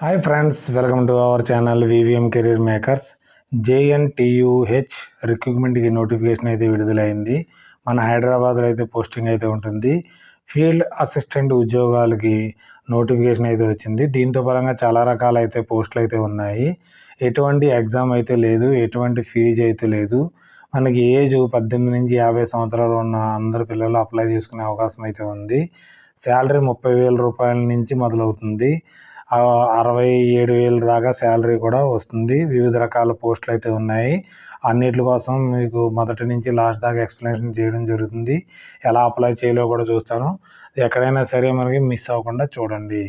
Hi friends, welcome to our channel VVM career makers. JNTUH రిక్రూట్మెంట్కి notification అయితే విడుదలైంది. మన హైదరాబాద్లో అయితే పోస్టింగ్ అయితే ఉంటుంది. ఫీల్డ్ అసిస్టెంట్ ఉద్యోగాలకి నోటిఫికేషన్ అయితే వచ్చింది. దీంతో పరంగా చాలా రకాల అయితే పోస్టులు అయితే ఉన్నాయి. ఎటువంటి ఎగ్జామ్ అయితే లేదు, ఎటువంటి ఫీజు అయితే లేదు. మనకి ఏజ్ 18 నుంచి 50 సంవత్సరాలు ఉన్న అందరు పిల్లలు అప్లై చేసుకునే అవకాశం అయితే ఉంది. శాలరీ 30,000 రూపాయల నుంచి మొదలవుతుంది. 67,000 దాకా శాలరీ కూడా వస్తుంది. వివిధ రకాల పోస్టులు అయితే ఉన్నాయి. అన్నిటి కోసం మీకు మొదటి నుంచి లాస్ట్ దాకా ఎక్స్ప్లెనేషన్ చేయడం జరుగుతుంది. ఎలా అప్లై చేయాలో కూడా చూస్తాను. ఎక్కడైనా సరే మనకి మిస్ అవ్వకుండా చూడండి.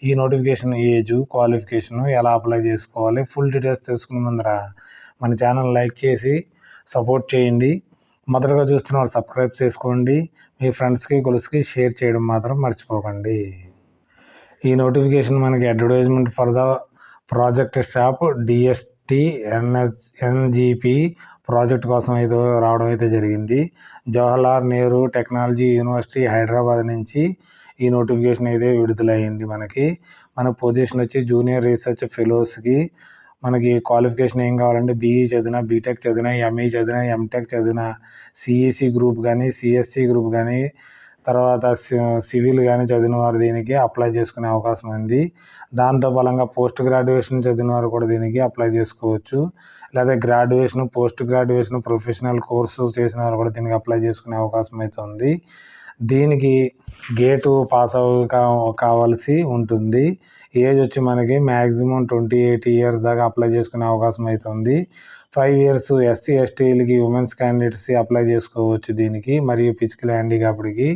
ఈ నోటిఫికేషన్ ఏజు, క్వాలిఫికేషను, ఎలా అప్లై చేసుకోవాలి, ఫుల్ డీటెయిల్స్ తెలుసుకునే ముందర మన ఛానల్ లైక్ చేసి సపోర్ట్ చేయండి. మొదటగా చూస్తున్న సబ్స్క్రైబ్ చేసుకోండి. మీ ఫ్రెండ్స్కి కొలుసుకి షేర్ చేయడం మాత్రం మర్చిపోకండి. ఈ నోటిఫికేషన్ మనకి advertisement for the project staff DST NGP project కోసం అయితే రావడం అయితే జరిగింది. జవహర్లాల్ నెహ్రూ టెక్నాలజీ యూనివర్సిటీ హైదరాబాద్ నుంచి ఈ నోటిఫికేషన్ అయితే విడుదలైంది. మన పొజిషన్ వచ్చి జూనియర్ రీసెర్చ్ ఫెలోస్కి మనకి క్వాలిఫికేషన్ ఏం కావాలంటే బీఈ చదివిన, బీటెక్ చదివిన, ఎంఈ చదివిన, ఎంటెక్ చదివిన, సిఈసి గ్రూప్ కానీ, సిఎస్సి గ్రూప్ కానీ, తర్వాత సివిల్ కానీ చదివిన వారు దీనికి అప్లై చేసుకునే అవకాశం ఉంది. దాంతో బలంగా పోస్ట్ గ్రాడ్యుయేషన్ చదివిన వారు కూడా దీనికి అప్లై చేసుకోవచ్చు. లేదా graduation, post graduation, professional course చేసిన వారు కూడా దీనికి అప్లై చేసుకునే అవకాశం అయితే ఉంది. దీనికి గేటు పాస్ కావాల్సి ఉంటుంది. ఏజ్ వచ్చి మనకి మ్యాక్సిమం 28 ఇయర్స్ దాకా అప్లై చేసుకునే అవకాశం అయితే ఉంది. 5 ఇయర్స్ ఎస్సీ ఎస్టీలకి, ఉమెన్స్ క్యాండిడేట్స్ అప్లై చేసుకోవచ్చు దీనికి. మరియు ఫిజికల్ హ్యాండిక్యాప్డ్కి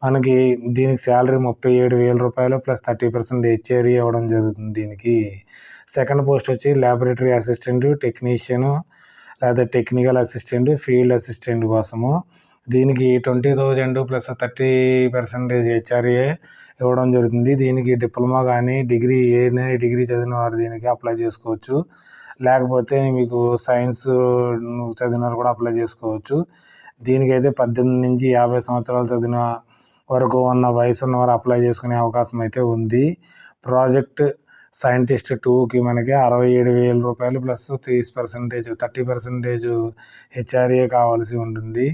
మనకి దీనికి శాలరీ 37,000 రూపాయలు ప్లస్ 30% హెచ్ఆర్ఏ ఇవ్వడం జరుగుతుంది దీనికి. సెకండ్ పోస్ట్ వచ్చి ల్యాబొరేటరీ అసిస్టెంట్, టెక్నీషియను లేదా టెక్నికల్ అసిస్టెంట్, ఫీల్డ్ అసిస్టెంట్ కోసము దీనికి 20,000 ప్లస్ 30% హెచ్ఆర్ఏ ఇవ్వడం జరుగుతుంది. దీనికి డిప్లొమా కానీ, డిగ్రీ చదివిన వారు దీనికి అప్లై చేసుకోవచ్చు. లేకపోతే మీకు సైన్స్ చదివిన వారు కూడా అప్లై చేసుకోవచ్చు. దీనికైతే 18 నుంచి 50 సంవత్సరాలు చదివిన వరకు ఉన్న వయసు ఉన్నవారు అప్లై చేసుకునే అవకాశం అయితే ఉంది. ప్రాజెక్ట్ సైంటిస్ట్ 2కి మనకి 67,000 రూపాయలు ప్లస్ 30% హెచ్ఆర్ఏ కావాల్సి ఉంటుంది.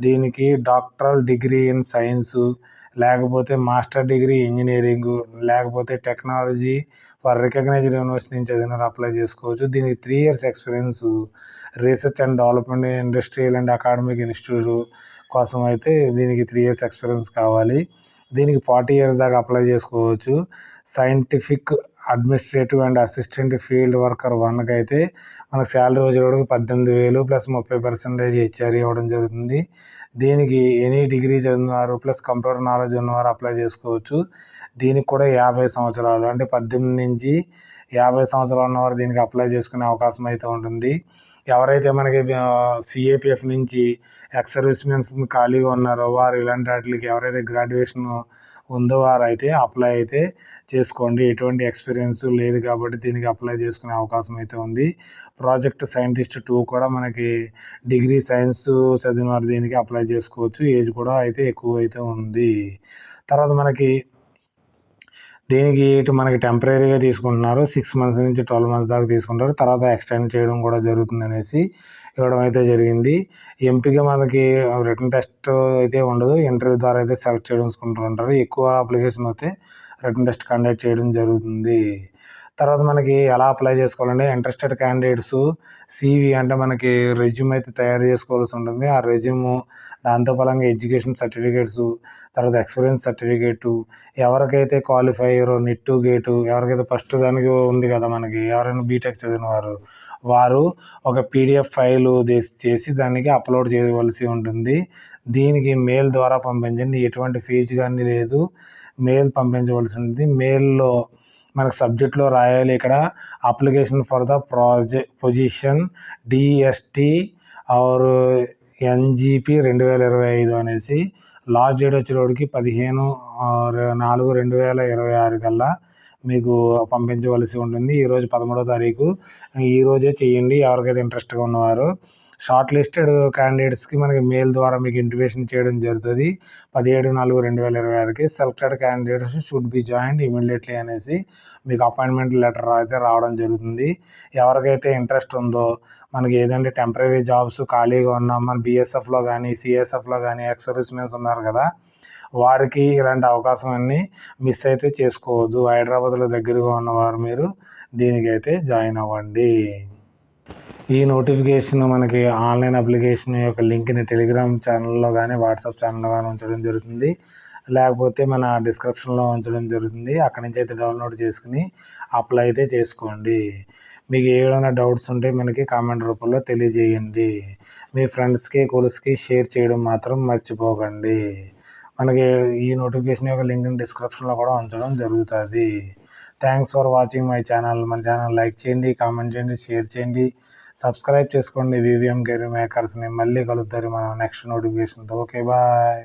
దీనికి డాక్టరల్ డిగ్రీ ఇన్ సైన్సు, లేకపోతే మాస్టర్ డిగ్రీ ఇంజనీరింగ్, లేకపోతే టెక్నాలజీ ఫర్ రికగ్నైజ్డ్ యూనివర్సిటీ నుంచి చదివిన అప్లై చేసుకోవచ్చు. దీనికి 3 years experience research and development, industrial and academic institute కోసం అయితే దీనికి 3 ఇయర్స్ ఎక్స్పీరియన్స్ కావాలి. దీనికి 40 ఇయర్స్ దాకా అప్లై చేసుకోవచ్చు. Scientific administrative and assistant field worker 1కి అయితే మనకు శాలరీ వచ్చేటప్పటికి 18,000 ప్లస్ 30% హెచ్ఆర్ఏ ఇవ్వడం జరుగుతుంది. దీనికి ఎనీ డిగ్రీ చదివినవారు ప్లస్ కంప్యూటర్ నాలెడ్జ్ ఉన్నవారు అప్లై చేసుకోవచ్చు. దీనికి కూడా 50 సంవత్సరాలు అంటే 18 నుంచి 50 సంవత్సరాలు ఉన్నవారు దీనికి అప్లై చేసుకునే అవకాశం అయితే ఉంటుంది. ఎవరైతే మనకి సిఏపిఎఫ్ నుంచి ఎక్స్ సర్వీస్మెన్స్ ఖాళీగా ఉన్నారో వారు ఇలాంటి వాటికి ఎవరైతే గ్రాడ్యుయేషన్ ఉందో వారైతే అప్లై అయితే చేసుకోండి. ఎటువంటి ఎక్స్పీరియన్స్ లేదు కాబట్టి దీనికి అప్లై చేసుకునే అవకాశం అయితే ఉంది. ప్రాజెక్ట్ సైంటిస్ట్ 2 కూడా మనకి డిగ్రీ సైన్స్ చదివిన వారు దీనికి అప్లై చేసుకోవచ్చు. ఏజ్ కూడా అయితే ఎక్కువ అయితే ఉంది. తర్వాత దీనికి మనకి టెంపరీగా తీసుకుంటున్నారు. 6 మంత్స్ నుంచి 12 మంత్స్ దాకా తీసుకుంటారు. తర్వాత ఎక్స్టెండ్ చేయడం కూడా జరుగుతుంది అనేసి ఇవ్వడం అయితే జరిగింది. ఎంపిక మనకి రిటన్ టెస్ట్ అయితే ఉండదు. ఇంటర్వ్యూ ద్వారా అయితే సెలెక్ట్ చేసుకుంటుంటారు. ఎక్కువ అప్లికేషన్ అయితే రిటన్ టెస్ట్ కండక్ట్ చేయడం జరుగుతుంది. తర్వాత మనకి ఎలా అప్లై చేసుకోవాలంటే ఇంట్రెస్టెడ్ క్యాండిడేట్స్ సివి అంటే మనకి రెజ్యూమ్ అయితే తయారు చేసుకోవాల్సి ఉంటుంది. ఆ రెజ్యూమ్ దాంతో పరంగా ఎడ్యుకేషన్ సర్టిఫికేట్స్, తర్వాత ఎక్స్పీరియన్స్ సర్టిఫికేటు, ఎవరికైతే క్వాలిఫై అయ్యారో నెట్ గేటు, ఎవరికైతే ఫస్ట్ దానికి ఉంది కదా మనకి ఎవరైనా బీటెక్ చదివిన వారు ఒక పీడిఎఫ్ ఫైలు చేసి దానికి అప్లోడ్ చేయవలసి ఉంటుంది. దీనికి మెయిల్ ద్వారా పంపించండి. ఎటువంటి ఫీజు కానీ లేదు. మెయిల్ పంపించవలసి ఉంటుంది. మెయిల్లో మనకు సబ్జెక్ట్లో రాయాలి ఇక్కడ application for the position DST or NGP 2025 అనేసి. లాస్ట్ డేట్ వచ్చేటప్పటికి 15/4/2026 కల్లా మీకు పంపించవలసి ఉంటుంది. ఈరోజు 13వ తారీఖు. ఈరోజే చేయండి ఎవరికైతే ఇంట్రెస్ట్గా ఉన్నవారు. షార్ట్ లిస్టెడ్ క్యాండిడేట్స్కి మనకి మెయిల్ ద్వారా మీకు ఇంటిమేషన్ చేయడం జరుగుతుంది. 17/4/2026కి selected candidates should be joined immediately అనేసి మీకు అపాయింట్మెంట్ లెటర్ అయితే రావడం జరుగుతుంది. ఎవరికైతే ఇంట్రెస్ట్ ఉందో మనకి ఏదంటే టెంపరీ జాబ్స్ ఖాళీగా ఉన్నాం, మన బీఎస్ఎఫ్లో కానీ సిఎస్ఎఫ్లో కానీ ఎక్స్ సర్వీస్ మెన్స్ ఉన్నారు కదా, వారికి ఇలాంటి అవకాశం అన్నీ మిస్ అయితే చేసుకోవద్దు. హైదరాబాద్లో దగ్గరగా ఉన్నవారు మీరు దీనికైతే జాయిన్ అవ్వండి. ఈ నోటిఫికేషన్ మనకి ఆన్లైన్ అప్లికేషన్ యొక్క లింక్ని టెలిగ్రామ్ ఛానల్లో కానీ వాట్సాప్ ఛానల్లో కానీ ఉంచడం జరుగుతుంది, లేకపోతే మన డిస్క్రిప్షన్లో ఉంచడం జరుగుతుంది. అక్కడి నుంచి అయితే డౌన్లోడ్ చేసుకుని అప్లై అయితే చేసుకోండి. మీకు ఏమైనా డౌట్స్ ఉంటే మనకి కామెంట్ రూపంలో తెలియజేయండి. మీ ఫ్రెండ్స్కి కొలీగ్స్కి షేర్ చేయడం మాత్రం మర్చిపోకండి. మనకి ఈ నోటిఫికేషన్ యొక్క లింక్ని డిస్క్రిప్షన్లో కూడా ఉంచడం జరుగుతుంది. Thanks for watching my channel. మన ఛానల్ లైక్ చేయండి, కామెంట్ చేయండి, షేర్ చేయండి, సబ్స్క్రైబ్ చేసుకోండి. వివిఎం కెరీర్ మేకర్స్ని. మళ్ళీ కలుద్దారు మనం నెక్స్ట్ నోటిఫికేషన్తో. Okay, bye.